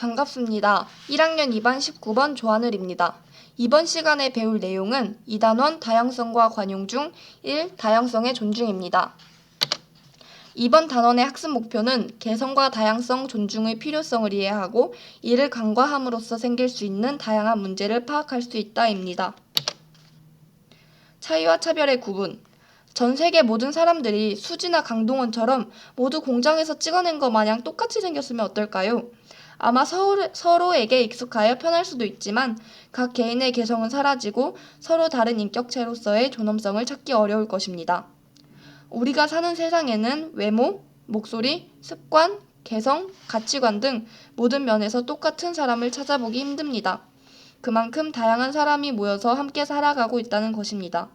반갑습니다. 1학년 2반 19번 조하늘입니다. 이번 시간에 배울 내용은 2단원 다양성과 관용 중 1. 다양성의 존중입니다. 이번 단원의 학습 목표는 개성과 다양성 존중의 필요성을 이해하고 이를 간과함으로써 생길 수 있는 다양한 문제를 파악할 수 있다입니다. 차이와 차별의 구분. 전 세계 모든 사람들이 수지나 강동원처럼 모두 공장에서 찍어낸 것 마냥 똑같이 생겼으면 어떨까요? 아마 서로에게 익숙하여 편할 수도 있지만 각 개인의 개성은 사라지고 서로 다른 인격체로서의 존엄성을 찾기 어려울 것입니다. 우리가 사는 세상에는 외모, 목소리, 습관, 개성, 가치관 등 모든 면에서 똑같은 사람을 찾아보기 힘듭니다. 그만큼 다양한 사람이 모여서 함께 살아가고 있다는 것입니다.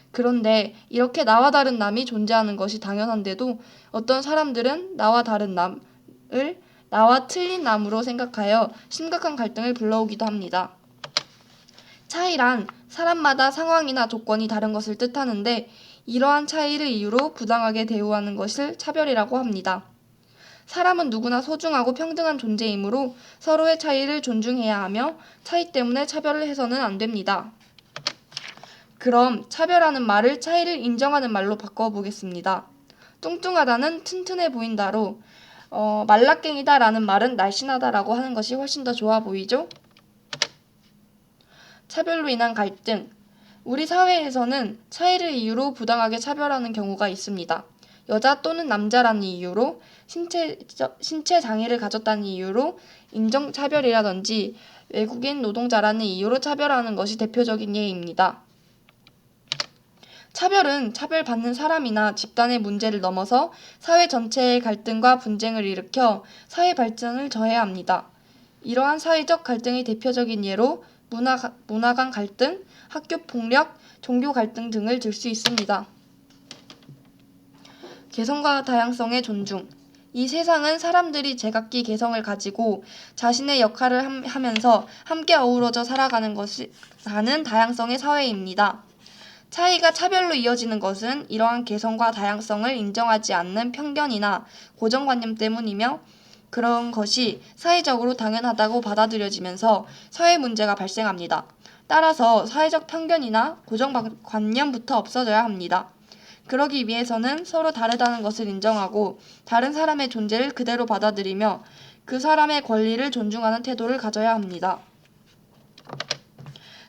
그런데 이렇게 나와 다른 남이 존재하는 것이 당연한데도 어떤 사람들은 나와 다른 남을 나와 틀린 남으로 생각하여 심각한 갈등을 불러오기도 합니다. 차이란 사람마다 상황이나 조건이 다른 것을 뜻하는데 이러한 차이를 이유로 부당하게 대우하는 것을 차별이라고 합니다. 사람은 누구나 소중하고 평등한 존재이므로 서로의 차이를 존중해야 하며 차이 때문에 차별을 해서는 안 됩니다. 그럼 차별하는 말을 차이를 인정하는 말로 바꿔보겠습니다. 뚱뚱하다는 튼튼해 보인다로 말라깽이다 라는 말은 날씬하다라고 하는 것이 훨씬 더 좋아 보이죠? 차별로 인한 갈등. 우리 사회에서는 차이를 이유로 부당하게 차별하는 경우가 있습니다. 여자 또는 남자라는 이유로 신체 장애를 가졌다는 이유로 인종차별이라든지 외국인 노동자라는 이유로 차별하는 것이 대표적인 예입니다. 차별은 차별받는 사람이나 집단의 문제를 넘어서 사회 전체의 갈등과 분쟁을 일으켜 사회 발전을 저해야 합니다. 이러한 사회적 갈등의 대표적인 예로 문화 간 갈등, 학교 폭력, 종교 갈등 등을 들 수 있습니다. 개성과 다양성의 존중. 이 세상은 사람들이 제각기 개성을 가지고 자신의 역할을 하면서 함께 어우러져 살아가는 다양성의 사회입니다. 차이가 차별로 이어지는 것은 이러한 개성과 다양성을 인정하지 않는 편견이나 고정관념 때문이며 그런 것이 사회적으로 당연하다고 받아들여지면서 사회 문제가 발생합니다. 따라서 사회적 편견이나 고정관념부터 없어져야 합니다. 그러기 위해서는 서로 다르다는 것을 인정하고 다른 사람의 존재를 그대로 받아들이며 그 사람의 권리를 존중하는 태도를 가져야 합니다.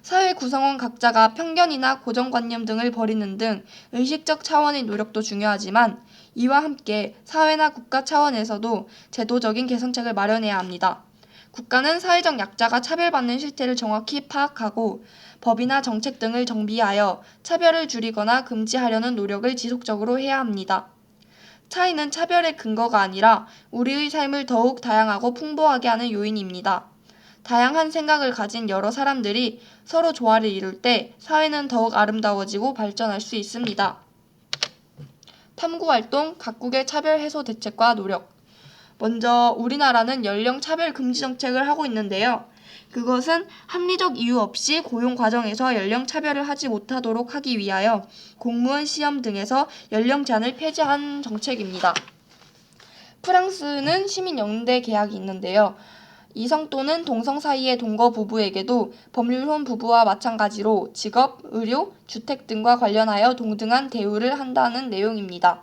사회 구성원 각자가 편견이나 고정관념 등을 버리는 등 의식적 차원의 노력도 중요하지만 이와 함께 사회나 국가 차원에서도 제도적인 개선책을 마련해야 합니다. 국가는 사회적 약자가 차별받는 실태를 정확히 파악하고 법이나 정책 등을 정비하여 차별을 줄이거나 금지하려는 노력을 지속적으로 해야 합니다. 차이는 차별의 근거가 아니라 우리의 삶을 더욱 다양하고 풍부하게 하는 요인입니다. 다양한 생각을 가진 여러 사람들이 서로 조화를 이룰 때 사회는 더욱 아름다워지고 발전할 수 있습니다. 탐구활동, 각국의 차별 해소 대책과 노력. 먼저 우리나라는 연령 차별 금지 정책을 하고 있는데요. 그것은 합리적 이유 없이 고용 과정에서 연령 차별을 하지 못하도록 하기 위하여 공무원 시험 등에서 연령 제한을 폐지한 정책입니다. 프랑스는 시민연대 계약이 있는데요. 이성 또는 동성 사이의 동거 부부에게도 법률혼 부부와 마찬가지로 직업, 의료, 주택 등과 관련하여 동등한 대우를 한다는 내용입니다.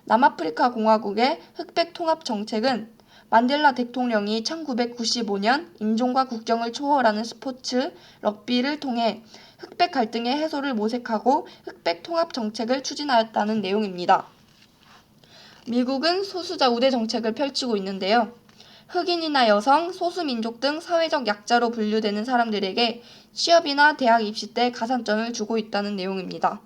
남아프리카 공화국의 흑백 통합 정책은 만델라 대통령이 1995년 인종과 국경을 초월하는 스포츠, 럭비를 통해 흑백 갈등의 해소를 모색하고 흑백 통합 정책을 추진하였다는 내용입니다. 미국은 소수자 우대 정책을 펼치고 있는데요. 흑인이나 여성, 소수민족 등 사회적 약자로 분류되는 사람들에게 취업이나 대학 입시 때 가산점을 주고 있다는 내용입니다.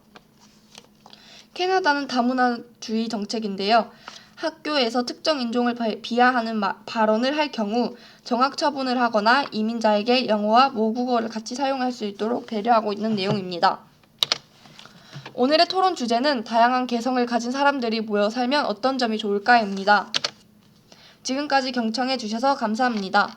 캐나다는 다문화주의 정책인데요. 학교에서 특정 인종을 비하하는 발언을 할 경우 정학 처분을 하거나 이민자에게 영어와 모국어를 같이 사용할 수 있도록 배려하고 있는 내용입니다. 오늘의 토론 주제는 다양한 개성을 가진 사람들이 모여 살면 어떤 점이 좋을까입니다. 지금까지 경청해 주셔서 감사합니다.